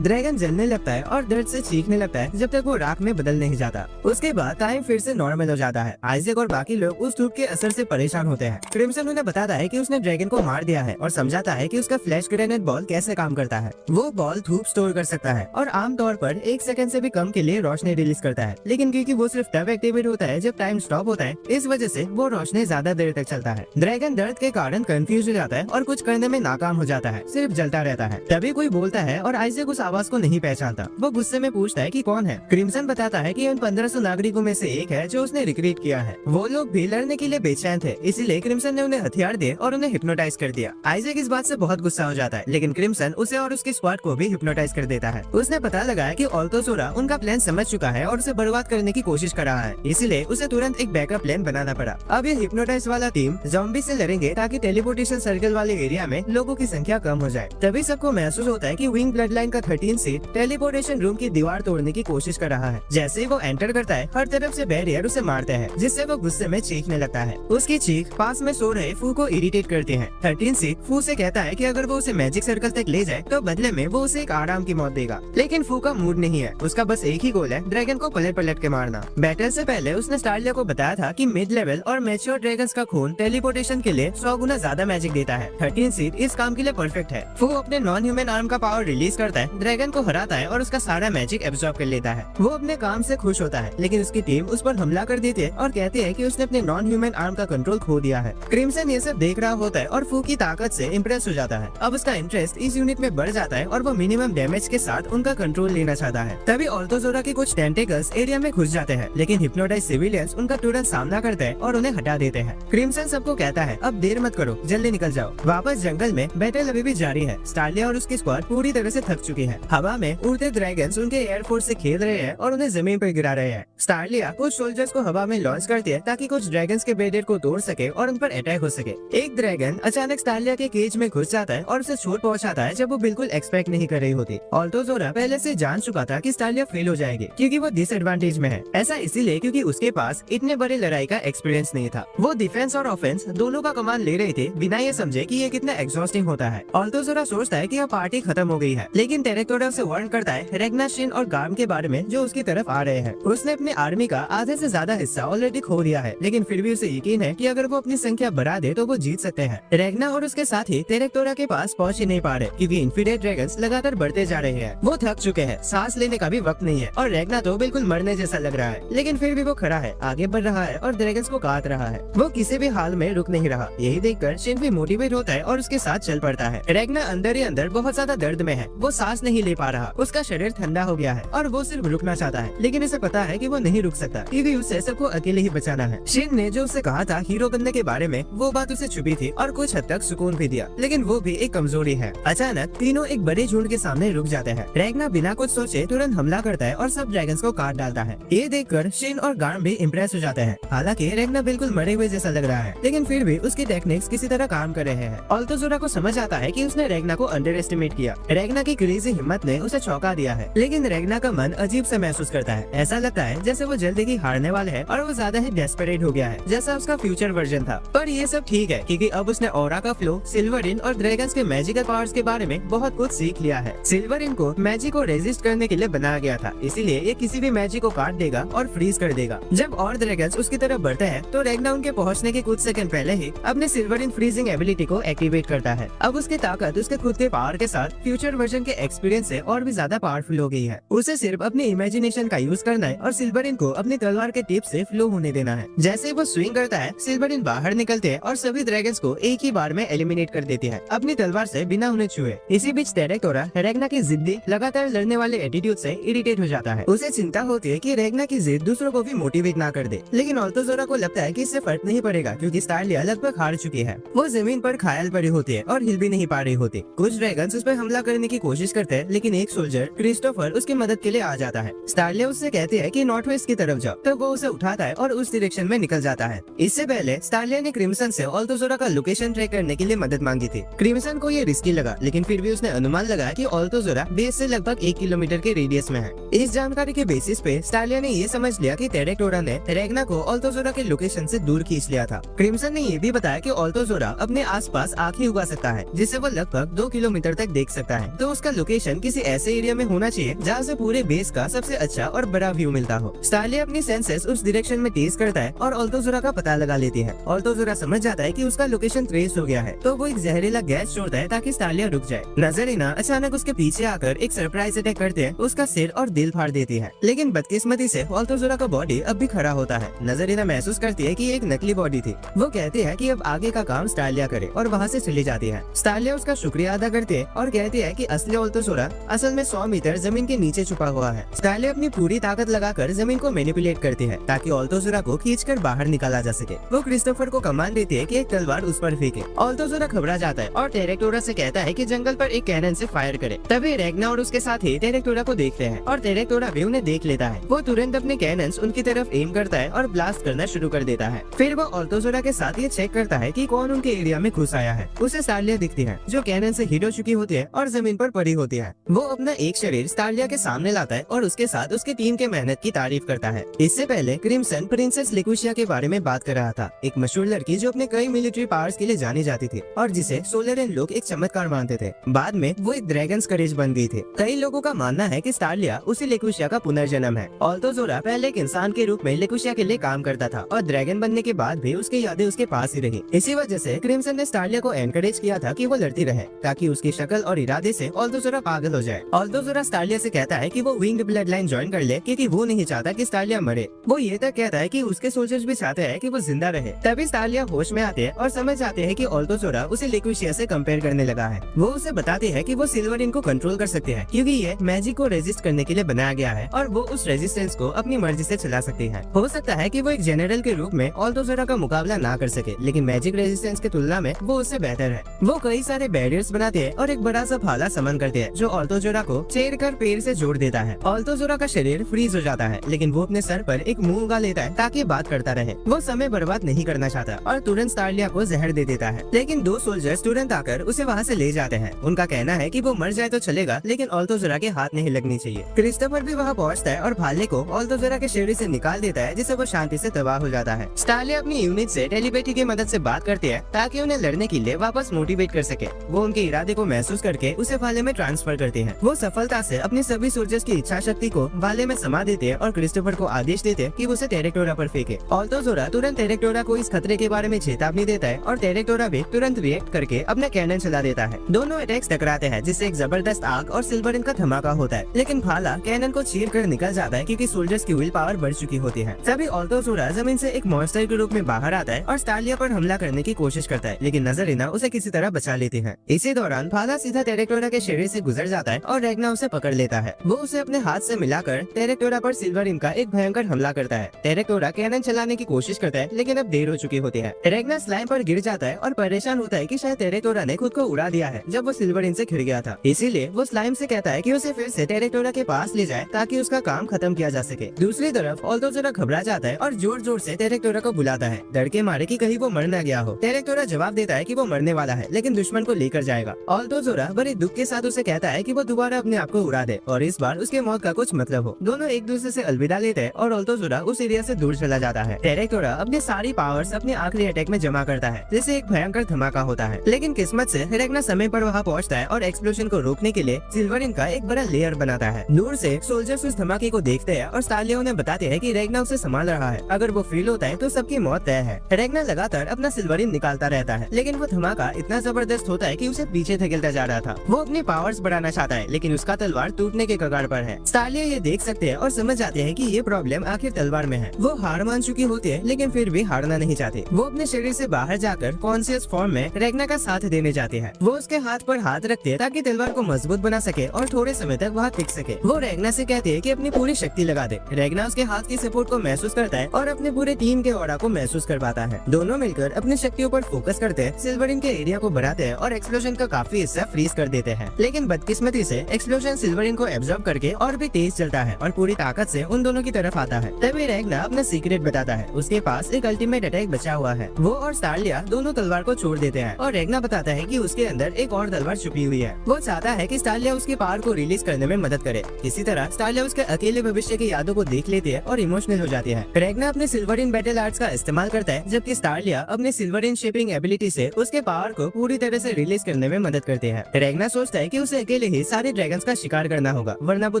ड्रैगन जलने लगता है और दर्द से चीखने लगता है जब तक वो राख में बदल नहीं जाता। उसके बाद टाइम फिर से नॉर्मल हो जाता है। आइजैक और बाकी लोग उस धूप के असर से परेशान होते हैं। क्रिम्सन उन्हें बताता है कि उसने ड्रैगन को मार दिया है और समझाता है कि उसका फ्लैश ग्रेनेड बॉल कैसे काम करता है। वो बॉल धूप स्टोर कर सकता है और आमतौर पर 1 सेकंड से भी कम के लिए रोशनी रिलीज करता है, लेकिन क्योंकि वो सिर्फ तब एक्टिवेट होता है जब टाइम स्टॉप होता है, इस वजह से वो रोशनी ज्यादा देर तक चलता है। ड्रैगन दर्द के कारण कंफ्यूज हो जाता है और कुछ करने में नाकाम हो जाता है, सिर्फ जलता रहता है। तभी कोई बोलता है और आइजैक उस आवाज को नहीं पहचानता। वो गुस्से में पूछता है कि कौन है। क्रिम्सन बताता है कि उन 1500 नागरिकों में से एक है जो उसने रिक्रूट किया है। वो लोग भी लड़ने के लिए बेचैन थे, इसीलिए क्रिम्सन ने उन्हें हथियार दिए और उन्हें हिप्नोटाइज कर दिया। आइजैक इस बात से बहुत गुस्सा हो जाता है, लेकिन क्रिम्सन उसे और उसके स्क्वाड को भी हिप्नोटाइज कर देता है। उसने पता लगाया कि ऑल्टोजोरा उनका प्लान समझ चुका है और उसे बर्बाद करने की कोशिश कर रहा है, इसीलिए उसे तुरंत एक बैकअप प्लान बनाना पड़ा। अब ये हिप्नोटाइज वाला टीम ज़ॉम्बी से लड़ेंगे ताकि टेलीपोर्टेशन सर्कल वाले एरिया में लोगों की संख्या कम हो जाए। तभी सबको महसूस होता है कि विंग ब्लड लाइन का 13 सीट टेलीपोर्टेशन रूम की दीवार तोड़ने की कोशिश कर रहा है। जैसे ही वो एंटर करता है, हर तरफ से बैरियर उसे मारते हैं, जिससे वो गुस्से में चीखने लगता है। उसकी चीख पास में सो रहे फू को इरिटेट करती है। 13 सीट फू से कहता है कि अगर वो उसे मैजिक सर्कल तक ले जाए तो बदले में वो उसे एक आराम की मौत देगा, लेकिन फू का मूड नहीं है। उसका बस एक ही गोल है, ड्रैगन को पलट पलट के मारना। बैटल से पहले उसने स्टारलिया को बताया था कि मिड लेवल और मैच्योर ड्रैगन्स का खून टेलीपोर्टेशन के लिए 100 गुना ज्यादा मैजिक देता है। 13 सीट इस काम के लिए परफेक्ट है। फू अपने नॉन ह्यूमन आर्म का पावर रिलीज करता है, ड्रैगन को हराता है और उसका सारा मैजिक एब्जॉर्ब कर लेता है। वो अपने काम से खुश होता है, लेकिन उसकी टीम उस पर हमला कर देती है और कहती है कि उसने अपने नॉन ह्यूमन आर्म का कंट्रोल खो दिया है। क्रिम्सन ये सब देख रहा होता है और फू की ताकत से इम्प्रेस हो जाता है। अब उसका इंटरेस्ट इस यूनिट में बढ़ जाता है और वो मिनिमम डैमेज के साथ उनका कंट्रोल लेना चाहता है। तभी ऑल्टोजोरा के कुछ टेंटेकल्स एरिया में घुस जाते हैं, लेकिन हिप्नोटाइज सिविलियंस उनका तुरंत सामना करते हैं और उन्हें हटा देते हैं। क्रिम्सन सबको कहता है अब देर मत करो, जल्दी निकल जाओ। वापस जंगल में बैटल अभी भी जारी है। स्टारलिया और उसकी स्क्वाड पूरी तरह से थक चुकी है। हवा में उड़ते ड्रैगन्स उनके एयरफोर्स से खेल रहे हैं और उन्हें जमीन पर गिरा रहे हैं। स्टारलिया कुछ सोल्जर्स को हवा में लॉन्च करती है ताकि कुछ ड्रैगन्स के बैरियर को तोड़ सके और उन पर अटैक हो सके। एक ड्रैगन अचानक स्टारलिया के केज में घुस जाता है और उसे चोट पहुंचाता है जब वो बिल्कुल एक्सपेक्ट नहीं कर रही होती। ऑल्टोजोरा पहले से जान चुका था कि स्टारलिया फेल हो जाएगी क्योंकि वो डिसएडवांटेज में है। ऐसा इसीलिए क्योंकि उसके पास इतने बड़े लड़ाई का एक्सपीरियंस नहीं था। वो डिफेंस और ऑफेंस दोनों का कमांड ले रहे थे बिना ये समझे कि ये कितना एग्जॉस्टिंग होता है। ऑल्टोजोरा सोचता है कि अब पार्टी खत्म हो गई है, लेकिन टेरेक्टोरा से वार्न करता है रेग्ना, शिन और गार्म के बारे में जो उसकी तरफ आ रहे हैं। उसने अपने आर्मी का आधे से ज्यादा हिस्सा ऑलरेडी खो दिया है, लेकिन फिर भी उसे यकीन है कि अगर वो अपनी संख्या बढ़ा दे तो वो जीत सकते हैं। रेग्ना और उसके साथी टेरेक्टोरा के पास पहुंच ही नहीं पा रहे क्योंकि इन्फीडेट ड्रैगन्स लगातार बढ़ते जा रहे हैं। वो थक चुके हैं, सांस लेने का भी वक्त नहीं है और रेग्ना तो बिल्कुल मरने जैसा लग रहा है, लेकिन फिर भी वो खड़ा है, आगे बढ़ रहा है और ड्रैगन्स को काट रहा है। वो किसी भी हाल में रुक नहीं रहा। यही देखकर शिन भी मोटिवेट होता है और उसके साथ चल पड़ता है। रेग्ना अंदर ही अंदर बहुत ज्यादा दर्द में है। वो सांस नहीं ले पा रहा, उसका शरीर ठंडा हो गया है और वो सिर्फ रुकना चाहता है, लेकिन उसे पता है कि वो नहीं रुक सकता क्योंकि उसे सबको अकेले ही बचाना है। शिन ने जो उसे कहा था हीरो बनने के बारे में, वो बात उसे छुपी थी और कुछ हद तक सुकून भी दिया, लेकिन वो भी एक कमजोरी है। अचानक तीनों एक बड़े झुंड के सामने रुक जाते हैं। रेग्ना बिना कुछ सोचे तुरंत हमला करता है और सब ड्रैगन्स को काट डालता है। ये देखकर शिन और गार्म भी इम्प्रेस हो जाते हैं। हालांकि रेग्ना बिल्कुल मरे हुए जैसा लग रहा है, लेकिन फिर भी उसकी टेक्निक्स किसी तरह काम कर रहे हैं। ऑल्टोजोरा को समझ आता है कि उसने रेग्ना को अंडर एस्टिमेट किया। रेग्ना की क्रेजी हिम्मत ने उसे चौंका दिया है, लेकिन रेग्ना का मन अजीब सा महसूस करता है। ऐसा लगता है जैसे वो जल्दी ही हारने वाला है और वो ज्यादा ही डेस्परेट हो गया है, जैसा उसका फ्यूचर वर्जन था। पर ये सब ठीक है क्योंकि अब उसने ऑरा का फ्लो, सिल्वरिन और ड्रैगन्स के मैजिकल पावर्स के बारे में बहुत कुछ सीख लिया है। सिल्वरिन को मैजिक को रेजिस्ट करने के लिए बनाया गया था, इसीलिए ये किसी भी मैजिक को काट देगा और फ्रीज कर देगा। जब और ड्रैगन्स उसकी तरफ बढ़ते हैं तो रेग्ना उनके पहुंचने के कुछ सेकंड पहले ही अपने सिल्वरिन फ्रीजिंग एबिलिटी को एक्टिवेट करता है। अब उसकी ताकत उसके खुद के पावर के साथ फ्यूचर वर्जन के एक्सपीरियंस से और भी ज्यादा पावरफुल हो गई है। उसे सिर्फ अपनी इमेजिनेशन का यूज करना है और सिल्वरिन को अपनी तलवार के टिप से फ्लो होने देना है। जैसे वो स्विंग करता है, सिल्वरिन बाहर निकलते हैं और सभी ड्रैगन्स को एक ही बार में एलिमिनेट कर देती है अपनी तलवार से बिना उन्हें छुए। इसी बीच टेरेक्टोरा रेग्ना की जिद्दी लगातार लड़ने वाले एटीट्यूड से इरिटेट हो जाता है। उसे चिंता होती है कि रेग्ना की जिद दूसरों को भी मोटिवेट ना कर दे, लेकिन ऑल्टोजोरा को लगता है कि इससे फर्क नहीं पड़ेगा क्योंकि स्टारलिया लगभग हार चुकी है। वो जमीन पर घायल पड़ी होती है और हिल भी नहीं पा रही होती। कुछ ड्रैगन्स उस पर हमला करने की कोशिश करते हैं, लेकिन एक सोल्जर क्रिस्टोफर उसकी मदद के लिए आ जाता है। स्टारलिया उससे कहती है कि नॉर्थ वेस्ट की तरफ जाओ, तो वो उसे उठाता है और उस डायरेक्शन में निकल जाता है। इससे पहले स्टारलिया ने क्रिम्सन से ऑल्टोजोरा का लोकेशन ट्रैक करने के लिए मदद मांगी थी। क्रिम्सन को ये रिस्की लगा, लेकिन फिर भी उसने अनुमान लगाया कि ऑल्टोजोरा बेस से लगभग 1 किलोमीटर के रेडियस में है। इस जानकारी के बेसिस पे स्टारलिया ने ये समझ लिया कि टेरेक्टोरा ने रेग्ना को ऑल्टोजोरा के लोकेशन से दूर खींच लिया था। क्रिम्सन ने ये भी बताया कि ऑल्टोजोरा अपने आसपास पास आंखें उगा सकता है जिससे वो लगभग 2 किलोमीटर तक देख सकता है। तो उसका लोकेशन किसी ऐसे एरिया में होना चाहिए जहाँ से पूरे बेस का सबसे अच्छा और बड़ा व्यू मिलता हो। स्टालिया अपनी सेंसेस उस डायरेक्शन में तेज करता है और अल्तोजुरा का पता लगा लेती है। अल्तोजुरा समझ जाता है कि उसका लोकेशन ट्रेस हो गया है, तो वो एक जहरीला गैस छोड़ता है ताकि स्टालिया रुक जाए। नजरीना अचानक उसके पीछे आकर एक सरप्राइज अटैक करते हैं, उसका सिर और दिल फाड़ देती है। लेकिन बदकिस्मती से अल्तोजुरा का बॉडी अब भी खड़ा होता है। नजरीना महसूस करती है कि ये एक नकली बॉडी थी। वो कहती है कि अब आगे का काम स्टालिया करे और वहाँ से चली जाती है। स्टालिया उसका शुक्रिया अदा करती है और कहती है कि असली अल्तोजुरा असल में 100 मीटर जमीन के नीचे छुपा हुआ है। स्टालिया अपनी पूरी ताकत लगाकर जमीन को मैनिपुलेट करती है ताकि अल्तोजुरा को खींचकर बाहर निकाला जा सके। वो क्रिस्टोफर को कमांड देती है कि एक तलवार उस पर फेंके। अल्तोजुरा घबरा जाता है और टेरेक्टोरा से कहता है कि जंगल पर एक कैनन से फायर करे। तभी रेग्ना और उसके साथी टेरेक्टोरा को देखते हैं और टेरेक्टोरा भी उन्हें देख लेता है। वो तुरंत अपने कैनन्स उनकी तरफ एम करता है और ब्लास्ट करना शुरू कर देता है। फिर वो अल्तोजुरा के साथ ये चेक करता है कि कौन उनके एरिया में घुस आया है। उसे स्टालिया दिखती है जो कैनन से हिट हो चुकी होती है और जमीन पर पड़ी होती है। वो अपना एक शरीर स्टालिया के सामने लाता है और उसके साथ उसकी टीम के मेहनत की तारीफ करता है। इससे पहले क्रिम्सन प्रिंसेस लिकुशिया के बारे में बात कर रहा था, एक मशहूर लड़की जो अपने कई मिलिट्री पावर्स के लिए जानी जाती थी और जिसे सोलरियन लोग एक चमत्कार मानते थे। बाद में वो एक ड्रैगन करेज बन गई थी। कई लोगों का मानना है कि स्टालिया उसी लिकुशिया का पुनर्जन्म है। अल्तोजुरा पहले एक इंसान के रूप में लिकुशिया के लिए काम करता था और ड्रैगन बनने के बाद भी उसकी यादें उसके पास ही रही। इसी वजह से क्रिम्सन ने स्टालिया को एनकरेज किया था कि वो लड़ती रहे ताकि उसकी शक्ल और इरादे से अल्तोजुरा पागल हो जाए। अल्तोजुरा स्टालिया से कहता है कि वो विंग्ड ब्लड लाइन ज्वाइन कर ले क्योंकि वो नहीं चाहता कि स्टालिया मरे। वो ये तक कहता है कि उसके सोल्जर्स भी चाहते हैं कि वो जिंदा रहे। तभी स्टालिया होश में आते हैं और समझ जाते हैं कि अल्तोजुरा उसे लिकुशिया से कंपेयर करने लगा है। वो उसे बताते हैं कि वो सिल्वरिन को कंट्रोल कर सकते हैं क्योंकि ये मैजिक को रेजिस्ट करने के लिए बनाया गया है और वो उस रेजिस्टेंस को अपनी मर्जी से चला सकती है। हो सकता है कि वो एक जनरल के रूप में अल्तोजुरा का मुकाबला ना कर सके, लेकिन मैजिक रेजिस्टेंस की तुलना में वो उससे बेहतर है। वो कई सारे बैरियर्स बनाते हैं और एक बड़ा सा भाला समन करते हैं जो अल्तोजुरा को चीर कर पेड़ से जोड़ देता है। अल्तोजुरा का शरीर फ्रीज हो जाता है, लेकिन वो अपने सर पर एक मुंह उगा लेता है ताकि बात करता रहे। वो समय बर्बाद नहीं करना चाहता और तुरंत स्टालिया को जहर दे देता है, लेकिन 2 सोल्जर्स तुरंत आकर उसे वहाँ से ले जाते हैं। उनका कहना है कि वो मर जाए तो चलेगा, लेकिन अल्तोजुरा के हाथ नहीं लगनी चाहिए। क्रिस्टोफर भी वहाँ पहुँचता है और भाले को अल्तोजुरा के शरीर से निकाल देता है, जिससे वो शांति से तबाह हो जाता है। स्टालिया अपनी यूनिट से टेलीपैथी की मदद से बात करती है ताकि उन्हें लड़ने के लिए वापस मोटिवेट कर सके। वो उनके इरादे को महसूस करके उसे भाले में ट्रांसफर करती है। वो सफलता से अपने सभी सोल्जर्स की इच्छा शक्ति को भाले में समा देते हैं और क्रिस्टोफर को आदेश देते हैं कि उसे टेरेक्टोरा पर फेंके। अल्तोजुरा तुरंत टेरेक्टोरा को इस खतरे के बारे में चेतावनी देता है और टेरेक्टोरा भी तुरंत रिएक्ट करके अपना कैनन चला देता है। दोनों अटैक्स टकराते हैं जिससे एक जबरदस्त आग और सिल्वरिन का धमाका होता है, लेकिन भाला कैनन को चीर कर निकल जाता है क्योंकि सोल्जर्स की विल पावर बढ़ चुकी होती है। तभी अल्तोजुरा जमीन से एक मॉन्स्टर के रूप में बाहर आता है और स्टालिया पर हमला करने की कोशिश करता है, लेकिन नजरीना उसे किसी तरह बचा लेती है। इसी दौरान भाला सीधा टेरेक्टोरा के शरीर से गुजर जाता है और रेग्ना उसे पकड़ लेता है। वो उसे अपने हाथ से मिलाकर टेरेक्टोरा पर सिल्वरिन का एक भयंकर हमला करता है। टेरेक्टोरा कैनन चलाने की कोशिश करता है, लेकिन अब देर हो चुकी होती है। रेग्ना स्लाइम पर गिर जाता है और परेशान होता है कि शायद टेरेक्टोरा ने खुद को उड़ा दिया है जब वो सिल्वरिन से घिर गया था। इसीलिए वो स्लाइम से कहता है कि उसे फिर से टेरेक्टोरा के पास ले जाए ताकि उसका काम खत्म किया जा सके। दूसरी तरफ अल्तोजुरा घबरा जाता है और जोर जोर से टेरेक्टोरा को बुलाता है, डर के मारे कि कहीं वो मर न गया हो। टेरेक्टोरा जवाब देता है कि वो मरने वाला है, लेकिन दुश्मन को लेकर जाएगा। अल्तोजुरा बड़े दुख के साथ उसे कहता है कि वो दोबारा अपने आप को उड़ा दे और इस बार उसके मौत का कुछ मतलब हो। दोनों एक दूसरे से अलविदा लेते हैं और अल्तोजुरा उस एरिया से दूर चला जाता है। टेरेक्टोरा अपनी सारी पावर्स अपने आखिरी अटैक में जमा करता है, जिससे एक भयंकर धमाका होता है। लेकिन किस्मत से रेग्ना समय पर वहाँ पहुँचता है और एक्सप्लोजन को रोकने के लिए सिल्वरिन का एक बड़ा लेयर बनाता है। दूर से सोल्जर्स उस धमाके को देखते हैं और स्टालिया उन्हें बताते हैं कि रेग्ना उसे संभाल रहा है। अगर वो फेल होता है तो सबकी मौत तय है। रेग्ना लगातार अपना सिल्वरिन निकालता रहता है, लेकिन वो धमाका इतना जबरदस्त होता है कि उसे पीछे धकेलता जा रहा था। वो अपनी पावर्स बढ़ाना चाहता है, लेकिन उसका तलवार टूटने के कगार पर है। स्टालिया ये देख सकते हैं और समझ जाते हैं कि ये प्रॉब्लम आखिर तलवार में है। वो हार मान चुकी होती है, लेकिन फिर भी हारना नहीं चाहते। वो अपने शरीर से बाहर जाकर कॉन्शियस फॉर्म में रेग्ना का साथ देने जाते हैं। वो उसके हाथ पर हाथ रखते हैं ताकि तलवार को मजबूत बना सके और थोड़े समय तक वहाँ टिक सके। वो रेग्ना से कहते हैं कि अपनी पूरी शक्ति लगा दे। रेग्ना उसके हाथ की सपोर्ट को महसूस करता है और अपने पूरे टीम के ऑरा को महसूस कर पाता है। दोनों मिलकर अपनी शक्तियों पर फोकस करते हैं, सिल्वरिन के एरिया को बढ़ाते हैं और एक्सप्लोजन का काफी हिस्सा फ्रीज कर देते हैं। लेकिन बदकिस्मती से एक्सप्लोजन सिल्वरिन को एब्जॉर्ब करके और भी तेज चलता है और पूरी ताकत से उन दोनों की तरफ आता है। तभी रेग्ना अपना सीक्रेट बताता है। उसके पास एक अल्टीमेट अटैक बचा हुआ है। वो और स्टालिया दोनों तलवार को छोड़ देते हैं और रेग्ना बताता है कि उसके अंदर एक और तलवार छुपी हुई है। वो चाहता है कि स्टालिया उसकी पावर को रिलीज करने में मदद करे। इसी तरह स्टालिया उसके अकेले भविष्य की यादों को देख लेती है और इमोशनल हो जाती है। रेग्ना अपने सिल्वरिन बैटल आर्ट्स का इस्तेमाल करता है, जबकि स्टालिया अपने सिल्वरिन शेपिंग एबिलिटी से उसे उसके पावर को पूरी तरह से रिलीज करने में मदद करते हैं। रेगना सोचता है कि उसे अकेले ही सारे ड्रैगन्स का शिकार करना होगा, वरना वो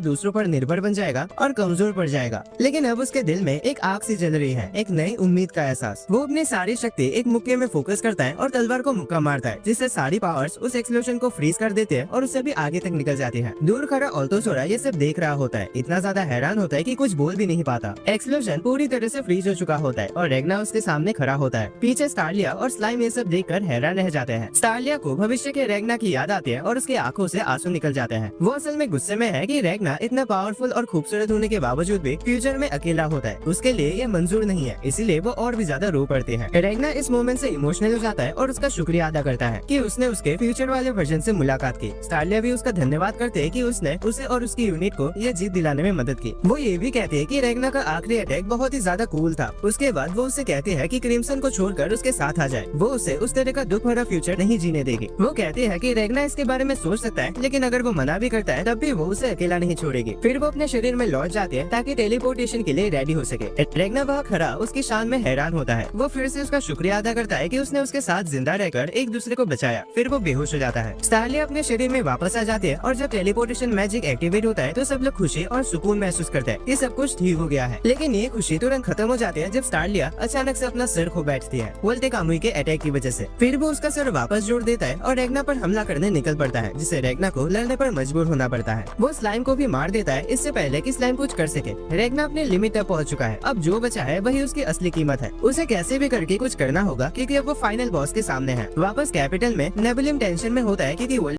दूसरों पर निर्भर बन जाएगा और कमजोर पड़ जाएगा। लेकिन अब उसके दिल में एक आग सी जल रही है, एक नई उम्मीद का एहसास। वो अपनी सारी शक्ति एक मुक्के में फोकस करता है और तलवार को मुक्का मारता है, जिससे सारी पावर्स उस एक्सप्लोजन को फ्रीज कर देते हैं और उससे भी आगे तक निकल जाती है। दूर खड़ा ऑल्टोसोरा ये सब देख रहा होता है, इतना ज्यादा हैरान होता है कि कुछ बोल भी नहीं पाता। एक्सप्लोजन पूरी तरह से फ्रीज हो चुका होता है और रेगना उसके सामने खड़ा होता है। पीछे स्टारलिया और स्लाइम ये सब देखकर हैरान रह जाते हैं। स्टारलिया को भविष्य के रेगना की याद आती है और उसकी आंखों से आंसू निकल जाते हैं। वो असल में गुस्से में है कि रेगना इतना पावरफुल और खूबसूरत होने के बावजूद भी फ्यूचर में अकेला होता है, उसके लिए ये मंजूर नहीं है, इसीलिए वो और भी ज्यादा रो पड़ती है। रेगना इस मोमेंट से इमोशनल हो जाता है और उसका शुक्रिया अदा करता है कि उसने उसके फ्यूचर वाले वर्जन से मुलाकात की। स्टारलिया भी उसका धन्यवाद करते हैं कि उसने उसे और उसकी यूनिट को ये जीत दिलाने में मदद की। वो ये भी कहते हैं कि रेगना का आखिरी अटैक बहुत ही ज्यादा कूल था। उसके बाद वो उसे कहते हैं कि क्रिम्सन को छोड़कर उसके साथ आ जाए, वो उसे उस तरह का दुख भरा फ्यूचर नहीं जीने देगी। वो कहते हैं कि रेगना इसके बारे में सोच सकता है, लेकिन अगर वो मना भी करता है तब भी वो उसे अकेला नहीं छोड़ेगी। फिर वो अपने शरीर में लौट जाते हैं ताकि टेलीपोर्टेशन के लिए रेडी हो सके। रेगना वहाँ खड़ा उसकी शान में हैरान होता है। वो फिर से उसका शुक्रिया अदा करता है कि उसने उसके साथ जिंदा रहकर एक दूसरे को बचाया। फिर वो बेहोश हो जाता है। स्टारलिया अपने शरीर में वापस आ जाती है और जब टेलीपोर्टेशन मैजिक एक्टिवेट होता है तो सब लोग खुशी और सुकून महसूस करते हैं, ये सब कुछ ठीक हो गया है। लेकिन ये खुशी तुरंत खत्म हो जाती है जब स्टारलिया अचानक से अपना सर खो बैठती है, वोल्टे कामुई के अटैक की वजह से। फिर वो उसका सर वापस जोड़ देता है और रेगना पर हमला करने निकल पड़ता है, जिससे रेगना को लड़ने पर मजबूर होना पड़ता है। वो स्लाइम को भी मार देता है इससे पहले कि स्लाइम कुछ कर सके। रेगना अपने लिमिट तक पहुंच चुका है, अब जो बचा है वही उसकी असली कीमत है। उसे कैसे भी करके कुछ करना होगा क्योंकि अब वो फाइनल बॉस के सामने है। वापस कैपिटल में नेबुलियम टेंशन में होता है क्योंकि